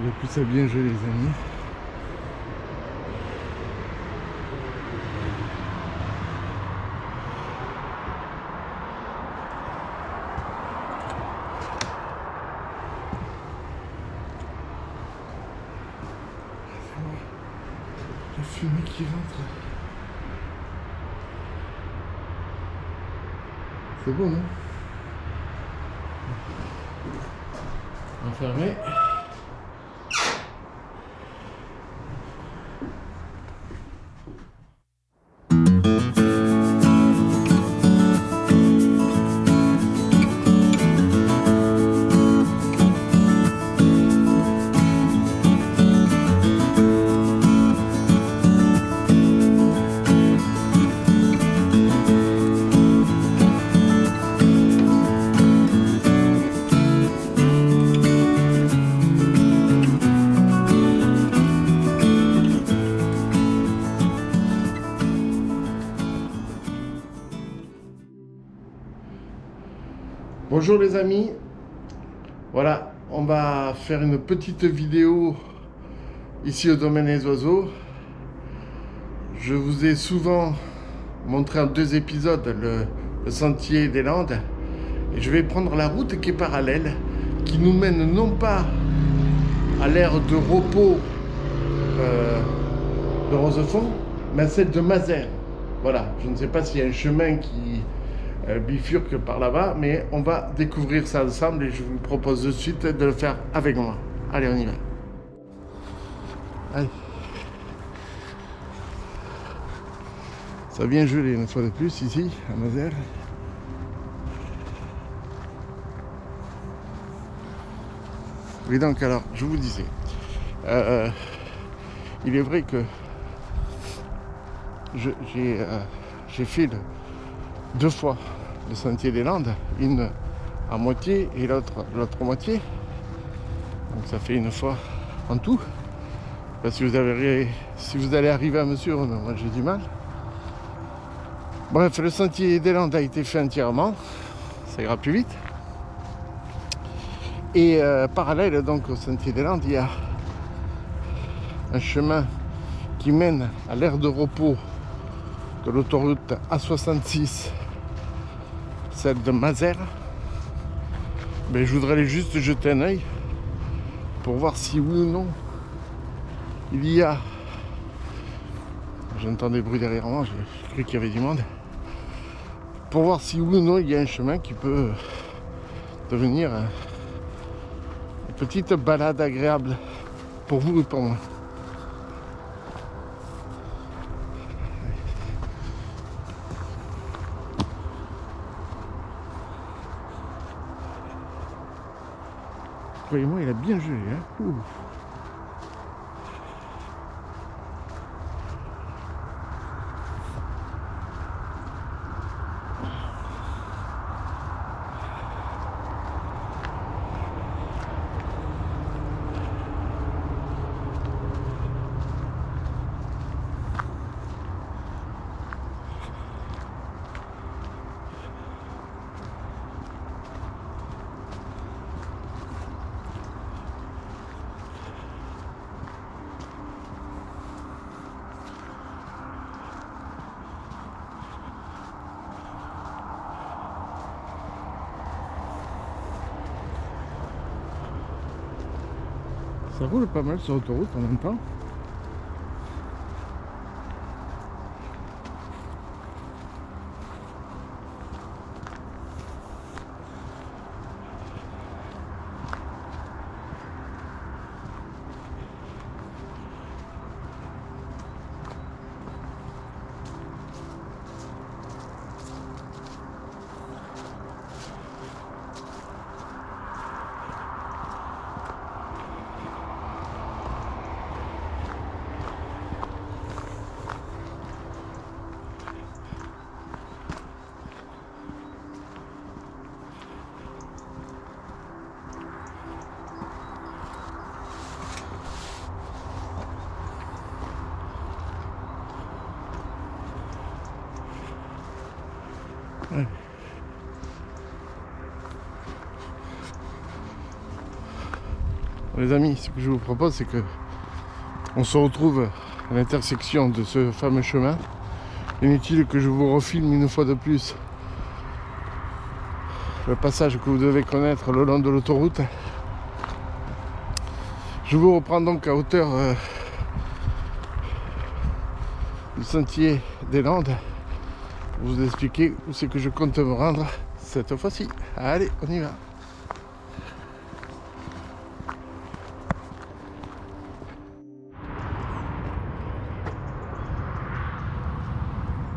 de plus ça a bien gelé les amis. La fumée qui rentre. C'est bon, non? Enfermé. Bonjour les amis, voilà, on va faire une petite vidéo ici au domaine des oiseaux. Je vous ai souvent montré en 2 épisodes le sentier des Landes et je vais prendre la route qui est parallèle, qui nous mène non pas à l'aire de repos de Rosefond, mais à celle de Mazères. Voilà, je ne sais pas s'il y a un chemin qui bifurque par là-bas, mais on va découvrir ça ensemble et je vous propose de suite de le faire avec moi. Allez, on y va. Allez. Ça vient geler une fois de plus ici, à Mazères. Et donc, alors, je vous disais, il est vrai que j'ai fait 2 fois le sentier des Landes, une à moitié et l'autre moitié. Donc ça fait 1 fois en tout. Parce que si vous allez arriver à me suivre, moi j'ai du mal. Bref, le sentier des Landes a été fait entièrement, ça ira plus vite. Et parallèle donc au sentier des Landes, il y a un chemin qui mène à l'aire de repos de l'autoroute A66, celle de Mazères. Mais je voudrais juste jeter un œil pour voir si oui ou non il y a... J'entends des bruits derrière moi, j'ai cru qu'il y avait du monde. Pour voir si oui ou non il y a un chemin qui peut devenir une petite balade agréable pour vous et pour moi. Croyez-moi, il a bien gelé, hein. Ouh. Ça roule pas mal sur l'autoroute en même temps. Les amis, ce que je vous propose, c'est que on se retrouve à l'intersection de ce fameux chemin. Inutile que je vous refilme une fois de plus le passage que vous devez connaître le long de l'autoroute. Je vous reprends donc à hauteur du sentier des Landes pour vous expliquer où c'est que je compte me rendre cette fois-ci. Allez, on y va.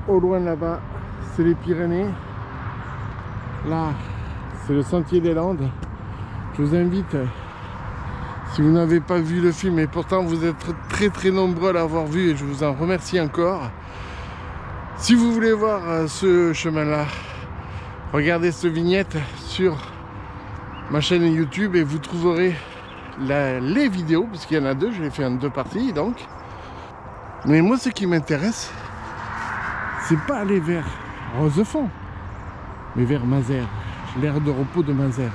Au loin là-bas, c'est les Pyrénées. Là, c'est le sentier des Landes. Je vous invite, si vous n'avez pas vu le film, et pourtant vous êtes très nombreux à l'avoir vu et je vous en remercie encore. Si vous voulez voir ce chemin-là, regardez cette vignette sur ma chaîne YouTube et vous trouverez les vidéos, parce qu'il y en a deux, je les fais en 2 parties donc. Mais moi, ce qui m'intéresse, c'est pas aller vers Rosefond, mais vers Mazères, l'aire de repos de Mazères.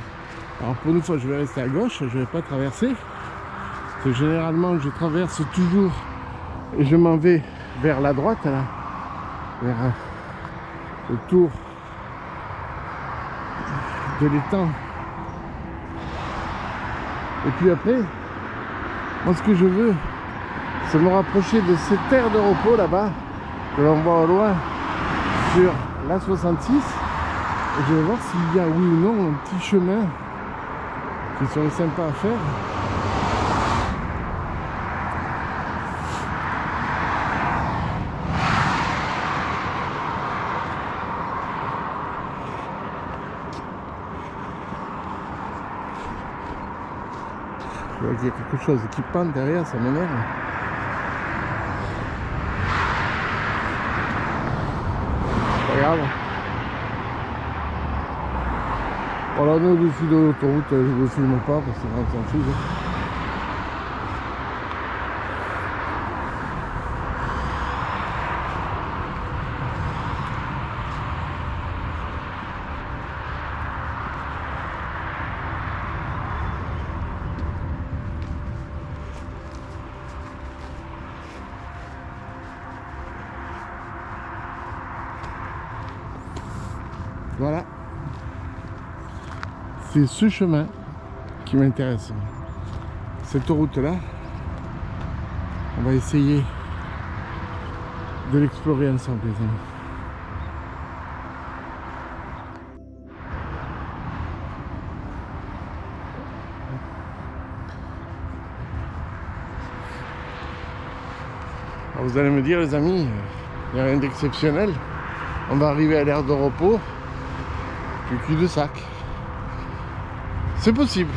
Alors pour une fois, je vais rester à gauche, je ne vais pas traverser. Parce que généralement, je traverse toujours et je m'en vais vers la droite, là, vers le tour de l'étang. Et puis après, moi ce que je veux, c'est me rapprocher de cette aire de repos là-bas, que l'on voit au loin sur la 66. Et je vais voir s'il y a, oui ou non, un petit chemin qui serait sympa à faire. Je vois qu'il y a quelque chose qui pend derrière, ça m'énerve. Regarde. Voilà, on est au-dessus de l'autoroute, je ne vous filme pas parce qu'on s'en fout. Voilà. C'est ce chemin qui m'intéresse. Cette route-là, on va essayer de l'explorer ensemble, les amis. Alors vous allez me dire, les amis, il n'y a rien d'exceptionnel. On va arriver à l'aire de repos, puis cul-de-sac. C'est possible.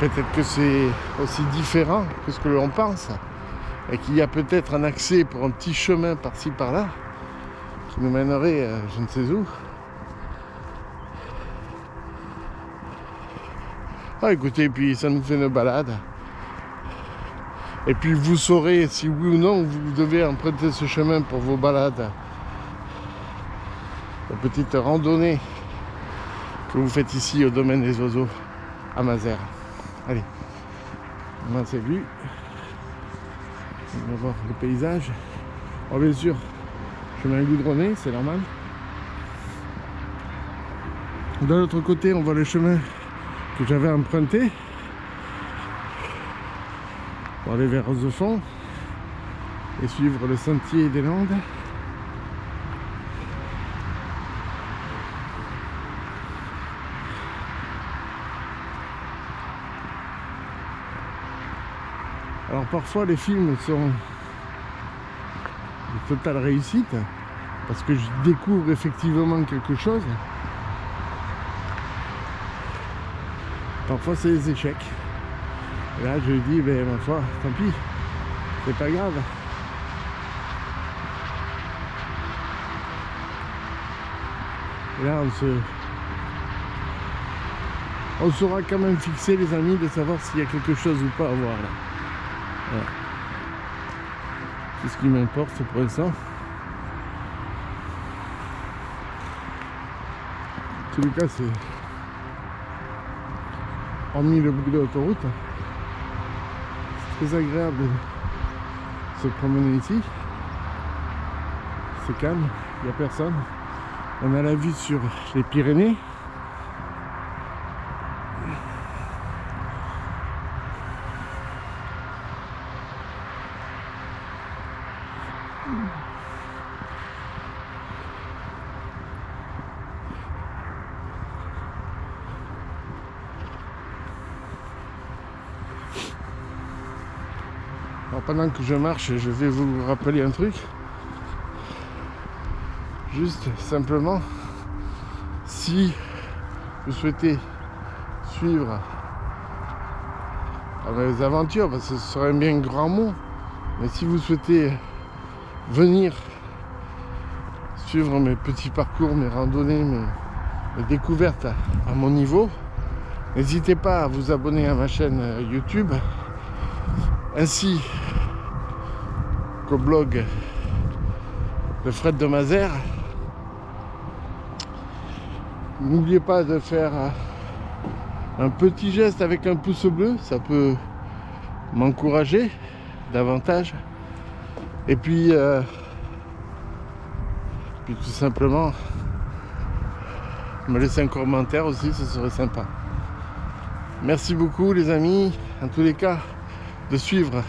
Peut-être que c'est aussi différent que ce que l'on pense. Et qu'il y a peut-être un accès pour un petit chemin par-ci par-là qui nous mènerait je ne sais où. Ah écoutez, puis ça nous fait une balade. Et puis vous saurez si oui ou non vous devez emprunter ce chemin pour vos balades. La petite randonnée que vous faites ici au domaine des oiseaux à Mazères. Allez, moi c'est vu. On va voir le paysage. Oh, bien sûr, chemin goudronné, c'est normal. De l'autre côté, on voit le chemin que j'avais emprunté pour aller vers Rosefond et suivre le sentier des Landes. Alors parfois les films sont une totale réussite parce que je découvre effectivement quelque chose. Parfois c'est des échecs. Et là je dis, ben ma foi, tant pis, c'est pas grave. Et là on saura quand même fixer, les amis, de savoir s'il y a quelque chose ou pas à voir là. Voilà. C'est ce qui m'importe pour l'instant. En tous les cas, hormis le bruit de l'autoroute, c'est très agréable de se promener ici. C'est calme, il n'y a personne. On a la vue sur les Pyrénées. Alors pendant que je marche, je vais vous rappeler un truc. Juste simplement, si vous souhaitez suivre mes aventures, parce que ce serait un bien grand mot, mais si vous souhaitez venir suivre mes petits parcours, mes randonnées, mes découvertes à mon niveau, n'hésitez pas à vous abonner à ma chaîne YouTube, ainsi qu'au blog de Fred de Mazères. N'oubliez pas de faire un petit geste avec un pouce bleu, ça peut m'encourager davantage. Et puis tout simplement me laisser un commentaire aussi, ce serait sympa. Merci beaucoup les amis, en tous les cas, de suivre,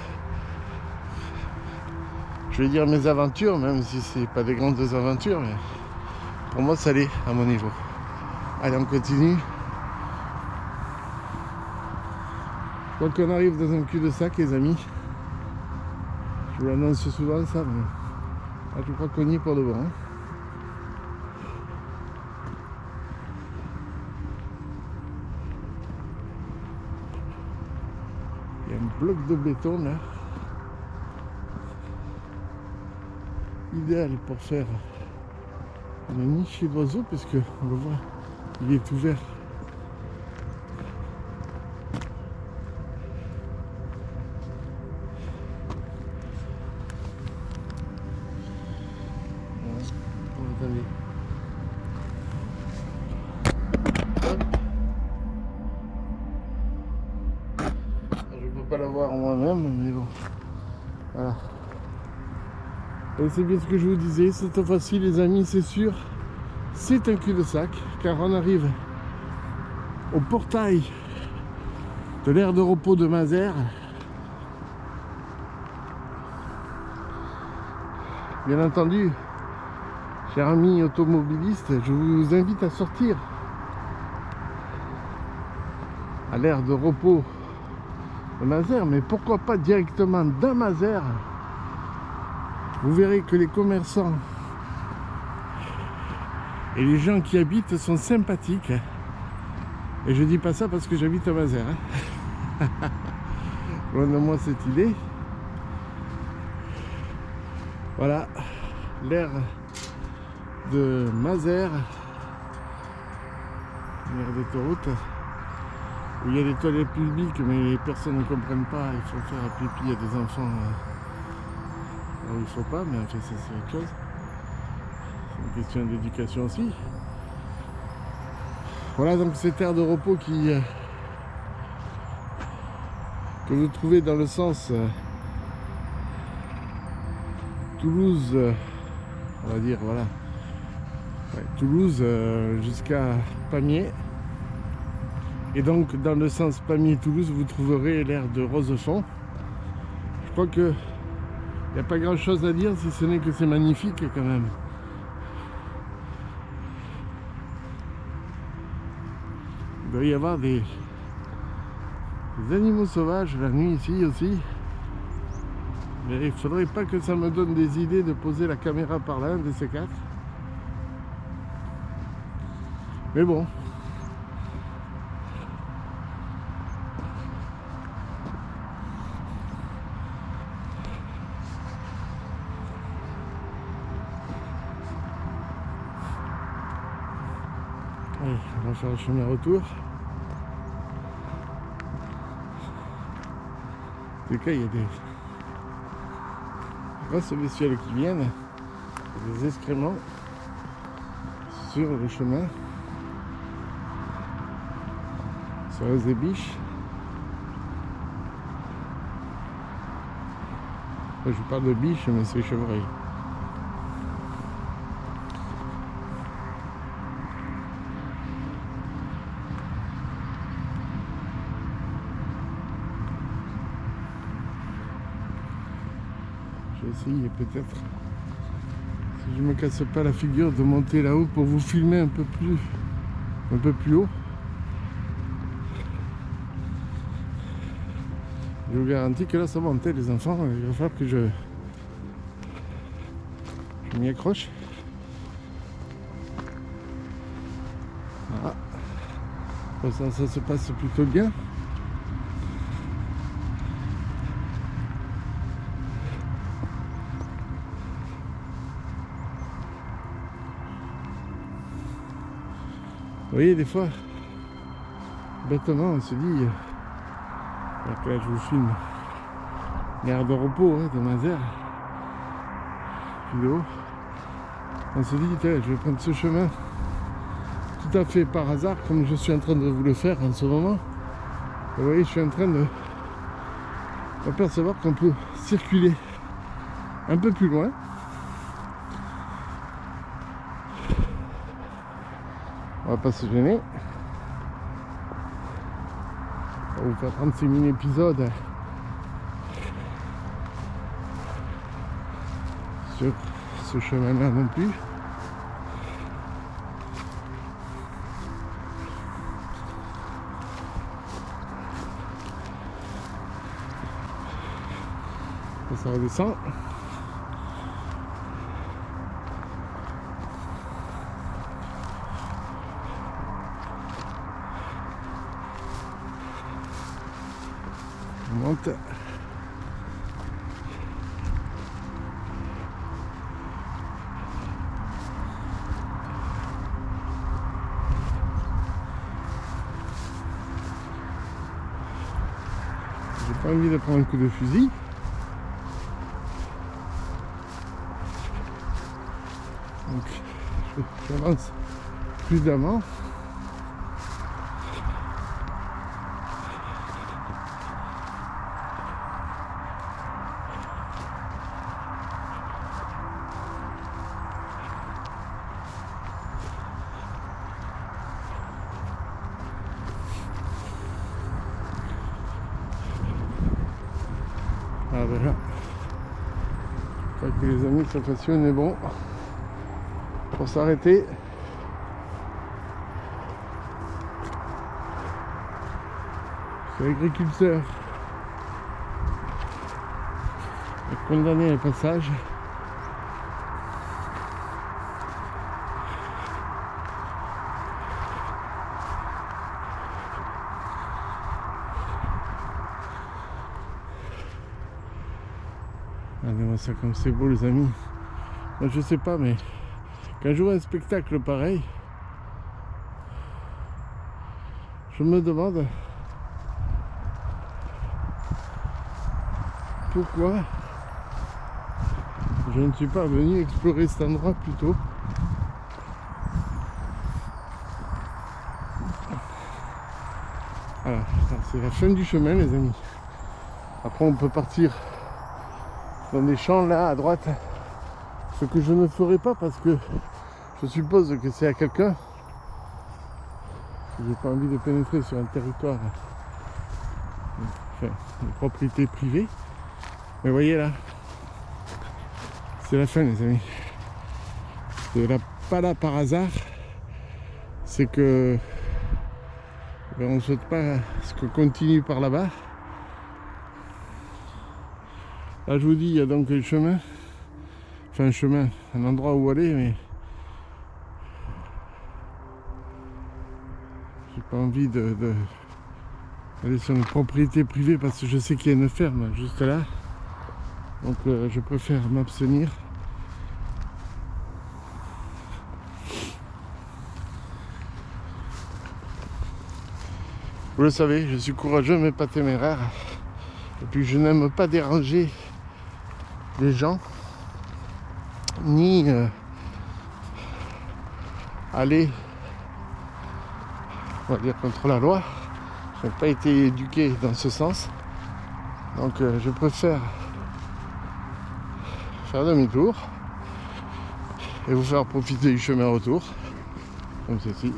je vais dire, mes aventures, même si c'est pas des grandes aventures, mais pour moi ça l'est à mon niveau. Allez, on continue. Donc on arrive dans un cul-de-sac les amis. Je vous l'annonce souvent ça, mais là, je crois qu'on y est pour de bon. Hein. Il y a un bloc de béton là. Idéal pour faire une niche d'oiseaux parce que on le voit, il est ouvert. Attendez. Je peux pas la voir moi-même, mais bon. Voilà. Et c'est bien ce que je vous disais, cette fois-ci les amis, c'est sûr, c'est un cul-de-sac, car on arrive au portail de l'aire de repos de Mazères. Bien entendu, chers amis automobilistes, je vous invite à sortir à l'aire de repos de Mazères, mais pourquoi pas directement dans Mazères. Vous verrez que les commerçants et les gens qui habitent sont sympathiques. Et je dis pas ça parce que j'habite à Mazères. Hein. Loin de moi cette idée. Voilà, l'aire de Mazères, l'aire d'autoroute, où il y a des toilettes publiques, mais les personnes ne comprennent pas. Il faut faire pipi à des enfants. Alors, il ne faut pas, mais en fait, ça c'est autre chose. C'est une question d'éducation aussi. Voilà donc cette aire de repos que vous trouvez dans le sens Toulouse, on va dire, voilà. Ouais, Toulouse jusqu'à Pamiers. Et donc dans le sens Pamiers-Toulouse, vous trouverez l'aire de Rosefond. Je crois que il n'y a pas grand chose à dire si ce n'est que c'est magnifique quand même. Il doit y avoir des animaux sauvages la nuit ici aussi. Mais il ne faudrait pas que ça me donne des idées de poser la caméra par là, un de ces quatre. Mais bon. Allez, on va faire le chemin retour. En tout cas, il y a des grosses bestioles qui viennent, des excréments sur le chemin. Ça reste des biches. Je parle de biches, mais c'est chevreuil. J'ai essayé peut-être, si je me casse pas la figure, de monter là-haut pour vous filmer un peu plus haut. Je vous garantis que là ça montait les enfants, il va falloir que je m'y accroche. Voilà. Pour ça se passe plutôt bien. Vous voyez, des fois, bêtement, on se dit, là je vous filme l'aire de repos de Mazères, vidéo. On se dit, je vais prendre ce chemin tout à fait par hasard, comme je suis en train de vous le faire en ce moment. Vous voyez, je suis en train de m'apercevoir qu'on peut circuler un peu plus loin. On va pas se gêner. On va vous faire 36 mini-épisodes sur ce chemin-là non plus. Ça redescend. On monte. J'ai pas envie de prendre un coup de fusil. Donc j'avance prudemment. Ah voilà. Je crois que les amis, cette fois-ci on est bon pour s'arrêter. Je suis agriculteur. J'ai condamné le passage. Regardez-moi ça comme c'est beau les amis. Moi je sais pas, mais quand je vois un spectacle pareil, je me demande pourquoi je ne suis pas venu explorer cet endroit plus tôt. Voilà, c'est la fin du chemin les amis. Après on peut partir dans des champs là à droite, ce que je ne ferai pas parce que je suppose que c'est à quelqu'un. J'ai pas envie de pénétrer sur un territoire, enfin, une propriété privée. Mais voyez là, c'est la fin les amis. C'est là, pas là par hasard. C'est que on ne souhaite pas ce qu'on continue par là-bas. Là je vous dis, il y a donc un chemin. Enfin un chemin, un endroit où aller, mais j'ai pas envie d'aller sur une propriété privée parce que je sais qu'il y a une ferme juste là. Donc je préfère m'abstenir. Vous le savez, je suis courageux mais pas téméraire. Et puis je n'aime pas déranger les gens, ni aller, on va dire, contre la loi. n'ai pas été éduqué dans ce sens. Donc je préfère faire demi-tour et vous faire profiter du chemin retour, comme ceci.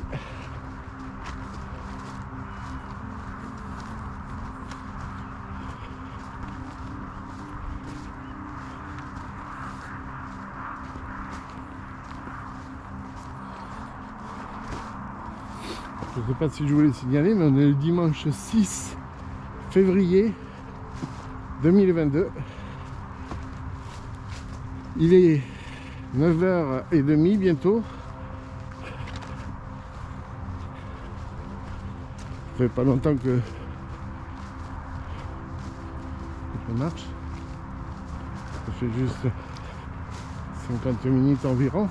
Je ne sais pas si je voulais signaler, mais on est le dimanche 6 février 2022. Il est 9h30 bientôt. Ça fait pas longtemps que je marche. Ça fait juste 50 minutes environ.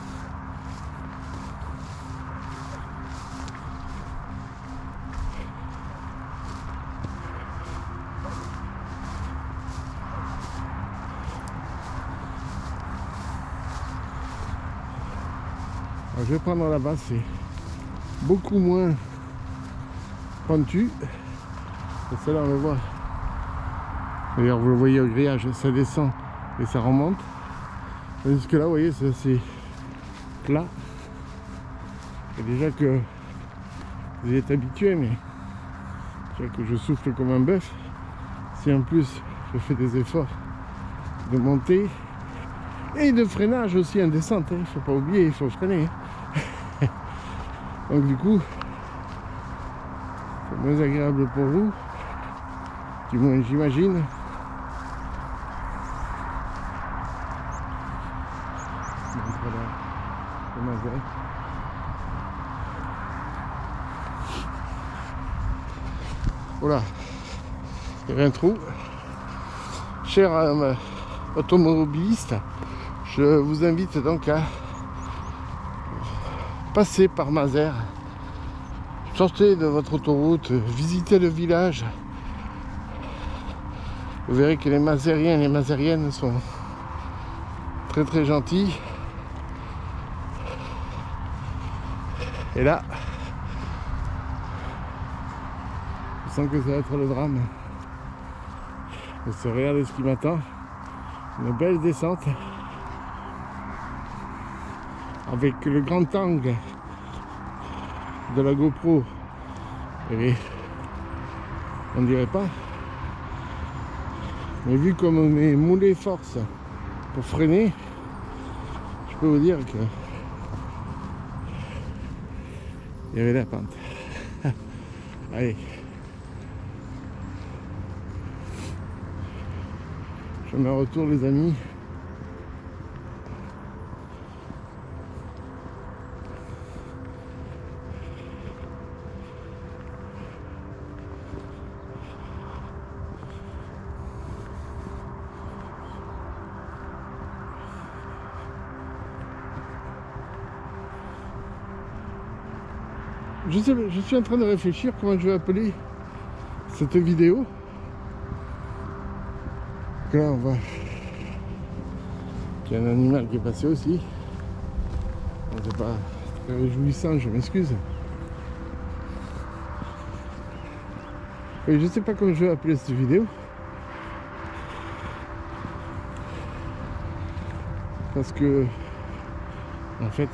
Alors, je vais prendre là-bas, c'est beaucoup moins pentu. Et celle-là, on le voit. D'ailleurs, vous le voyez au grillage, ça descend et ça remonte. Tandis que là, vous voyez, c'est assez plat. Et déjà que vous êtes habitué, mais déjà que je souffle comme un bœuf, si en plus je fais des efforts de montée et de freinage aussi en descente, il ne faut pas oublier, il faut freiner. Donc du coup, c'est moins agréable pour vous, du moins j'imagine. Voilà, il y avait un trou. Cher automobiliste, je vous invite donc à passer par Mazères. Sortez de votre autoroute, visitez le village. Vous verrez que les Mazériens et les Mazériennes sont très très gentils. Et là, je sens que ça va être le drame. Regardez ce qui m'attend. Une belle descente avec le grand angle de la GoPro. Et on dirait pas. Mais vu comme on est moulé force pour freiner, je peux vous dire que il y avait la pente. Allez. Je me retourne les amis. Je suis en train de réfléchir comment je vais appeler cette vidéo. Là on voit qu'il y a un animal qui est passé aussi. C'est pas très réjouissant, je m'excuse. Et je sais pas comment je vais appeler cette vidéo. Parce que en fait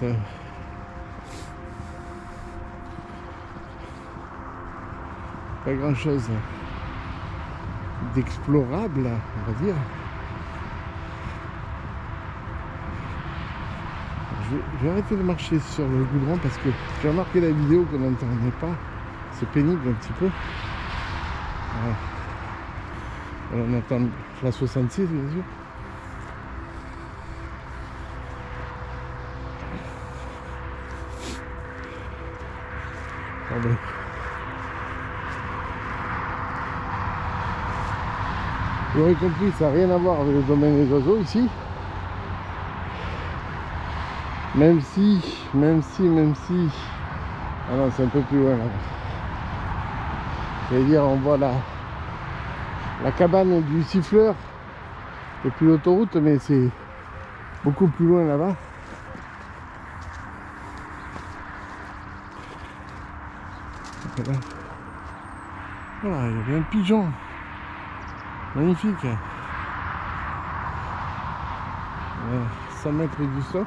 pas grand chose d'explorable, on va dire. Je vais arrêter de marcher sur le goudron parce que j'ai remarqué la vidéo qu'on n'entendait pas. C'est pénible un petit peu. Voilà. On entend la 66 bien sûr. Ah ben. Vous aurez compris, ça n'a rien à voir avec le domaine des oiseaux ici. Même si. Ah non, c'est un peu plus loin là. J'allais dire, on voit la cabane du siffleur depuis l'autoroute, mais c'est beaucoup plus loin là-bas. Voilà. Voilà, il y avait un pigeon. Magnifique. 100 mètres du socle.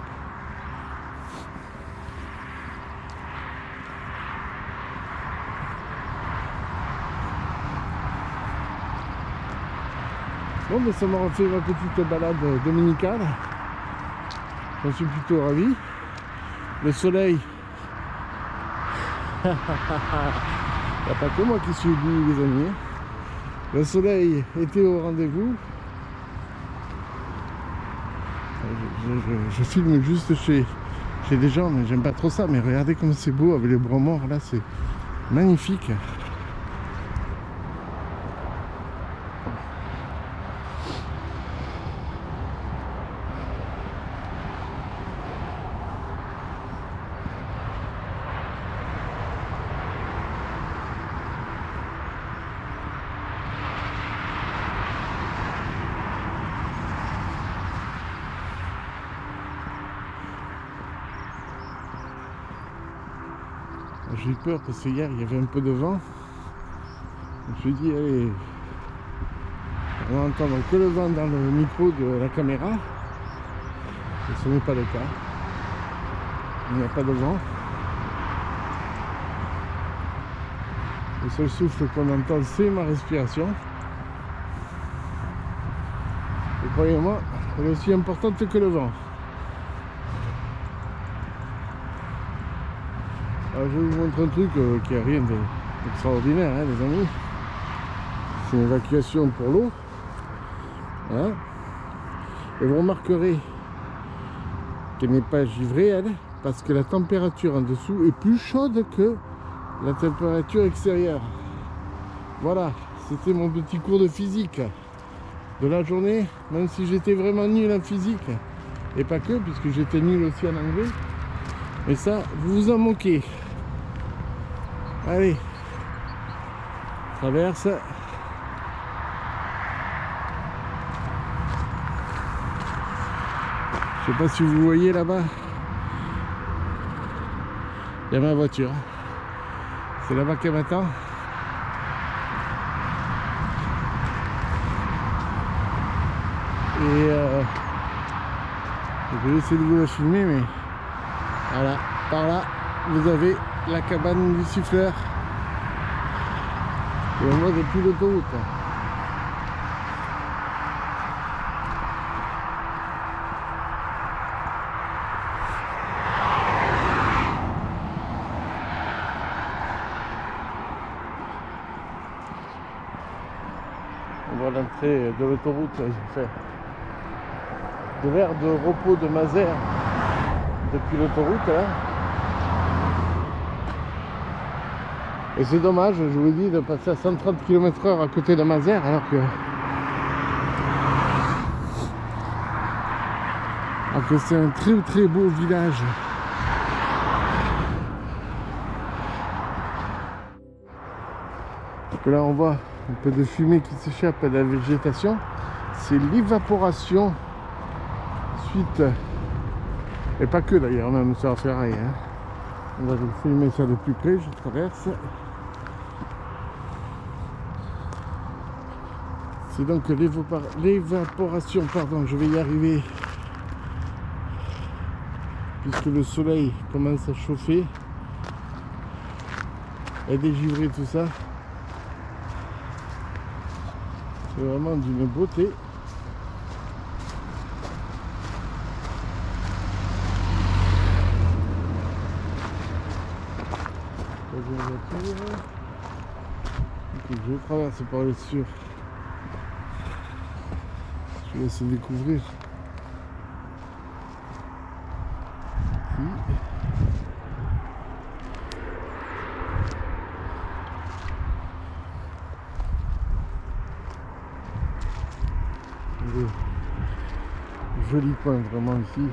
Bon, mais ça m'aura fait ma petite balade dominicale. J'en suis plutôt ravi. Le soleil. Il n'y a pas que moi qui suis venu, les amis. Le soleil était au rendez-vous. Je filme juste chez des gens, mais j'aime pas trop ça. Mais regardez comme c'est beau avec les bois morts là, c'est magnifique. J'ai eu peur parce que hier il y avait un peu de vent. Je me suis dit allez, on va entendre que le vent dans le micro de la caméra. Et ce n'est pas le cas. Il n'y a pas de vent. Le seul souffle qu'on entend c'est ma respiration. Et croyez-moi, elle est aussi importante que le vent. Alors je vous montre un truc qui n'a rien d'extraordinaire, hein, les amis. C'est une évacuation pour l'eau. Hein. Et vous remarquerez qu'elle n'est pas givrée, elle, parce que la température en dessous est plus chaude que la température extérieure. Voilà, c'était mon petit cours de physique de la journée, même si j'étais vraiment nul en physique. Et pas que, puisque j'étais nul aussi en anglais. Mais ça, vous vous en moquez. Allez, traverse. Je sais pas si vous voyez là-bas. Il y a ma voiture. C'est là-bas qu'elle m'attend. Et je vais essayer de vous la filmer, mais voilà, par là, vous avez la cabane du siffleur. Et on voit depuis l'autoroute. On voit l'entrée de l'autoroute. J'ai fait de l'aire de repos de Mazères depuis l'autoroute là. Et c'est dommage, je vous dis, de passer à 130 km/h à côté de Mazères alors que c'est un très très beau village. Donc là on voit un peu de fumée qui s'échappe à la végétation. C'est l'évaporation suite, et pas que d'ailleurs, même sur la ferraille. Hein. On va vous filmer ça de plus près, je traverse. C'est donc l'évaporation, pardon, je vais y arriver, puisque le soleil commence à chauffer et dégivrer tout ça. C'est vraiment d'une beauté. Je traverse par les dessus. Je vais essayer de découvrir. Joli coin vraiment ici.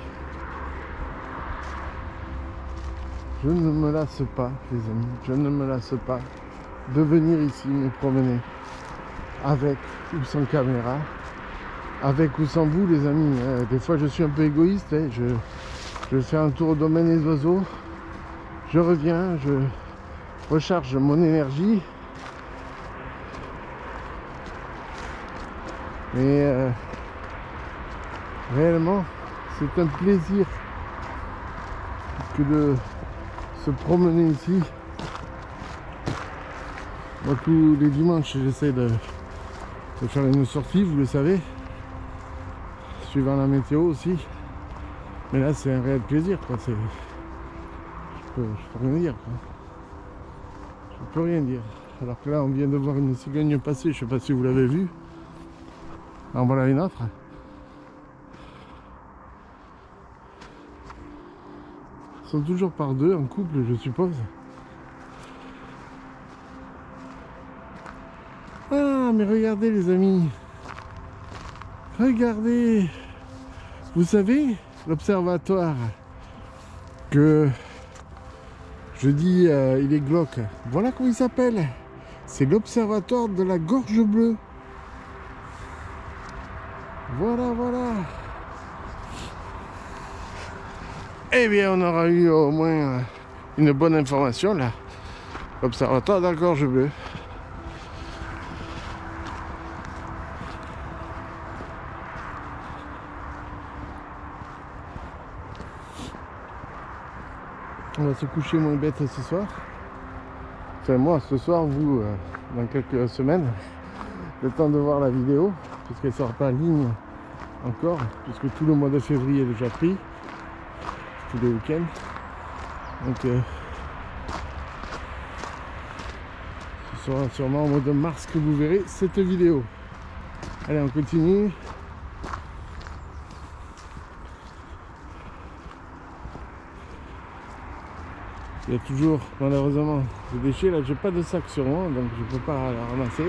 Je ne me lasse pas, les amis, je ne me lasse pas de venir ici me promener avec ou sans caméra, avec ou sans vous, les amis. Des fois je suis un peu égoïste, hein. Je fais un tour au domaine des oiseaux, je reviens, je recharge mon énergie Mais réellement, c'est un plaisir que de se promener ici. Moi, tous les dimanches, j'essaie de faire une sortie, vous le savez, suivant la météo aussi. Mais là, c'est un réel plaisir, quoi. Je peux rien dire, quoi. Je peux rien dire. Alors que là, on vient de voir une cigogne passer, je sais pas si vous l'avez vue. En voilà une autre. Ils sont toujours par deux, en couple, je suppose. Ah, mais regardez les amis. Regardez. Vous savez, l'observatoire que je dis il est glauque. Voilà comment il s'appelle. C'est l'observatoire de la Gorge Bleue. Voilà, voilà. Eh bien, on aura eu au moins une bonne information là. L'observatoire de la Gorge Bleue. On va se coucher moins bête ce soir. Enfin moi ce soir, vous dans quelques semaines. Le temps de voir la vidéo, puisqu'elle ne sera pas en ligne encore, puisque tout le mois de février est déjà pris. Tous les week-ends. Donc ce sera sûrement au mois de mars que vous verrez cette vidéo. Allez, on continue. Il y a toujours malheureusement des déchets. Là, j'ai pas de sac sur moi, donc je peux pas la ramasser.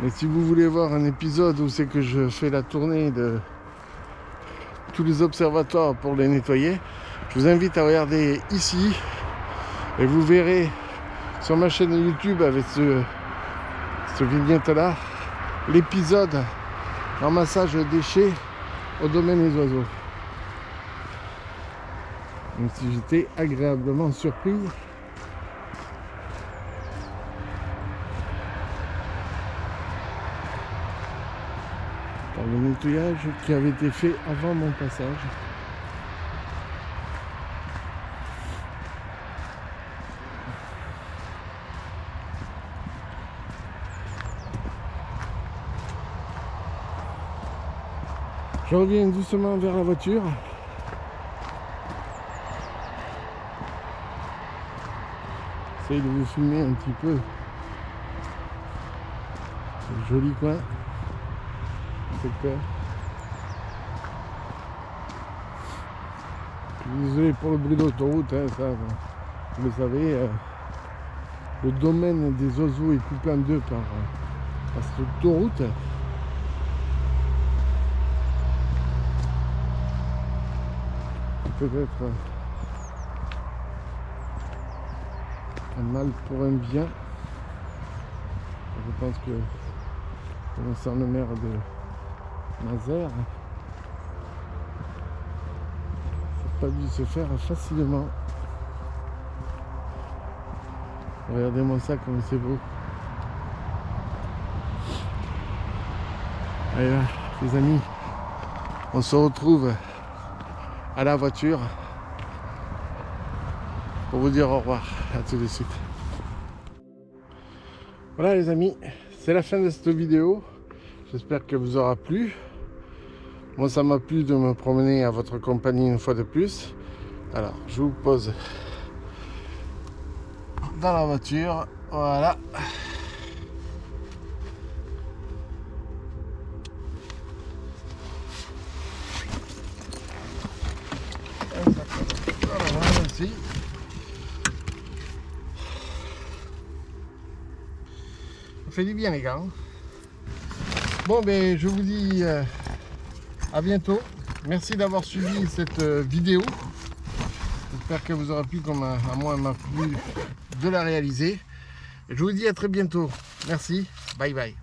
Mais si vous voulez voir un épisode où c'est que je fais la tournée de tous les observatoires pour les nettoyer, je vous invite à regarder ici et vous verrez sur ma chaîne YouTube avec ce vignette là l'épisode ramassage de déchets au domaine des oiseaux. Donc si j'étais agréablement surpris. Par le nettoyage qui avait été fait avant mon passage. Je reviens doucement vers la voiture. J'essaye de vous filmer un petit peu. C'est joli coin. Secteur. Désolé pour le bruit d'autoroute, hein, ça, vous le savez. Le domaine des oiseaux est coupé en deux par cette autoroute. Peut-être un mal pour un bien. Je pense que connaissant le maire de Mazères, ça n'a pas dû se faire facilement. Regardez-moi ça comme c'est beau. Allez là, les amis, on se retrouve à la voiture pour vous dire au revoir. À tout de suite. Voilà les amis, c'est la fin de cette vidéo. J'espère qu'elle vous aura plu. Moi ça m'a plu de me promener à votre compagnie une fois de plus. Alors je vous pose dans la voiture. Voilà. Voilà, merci. Ça fait du bien les gars. Bon ben je vous dis à bientôt. Merci d'avoir suivi cette vidéo. J'espère que vous aura plu comme à moi m'a plu de la réaliser. Et je vous dis à très bientôt. Merci. Bye bye.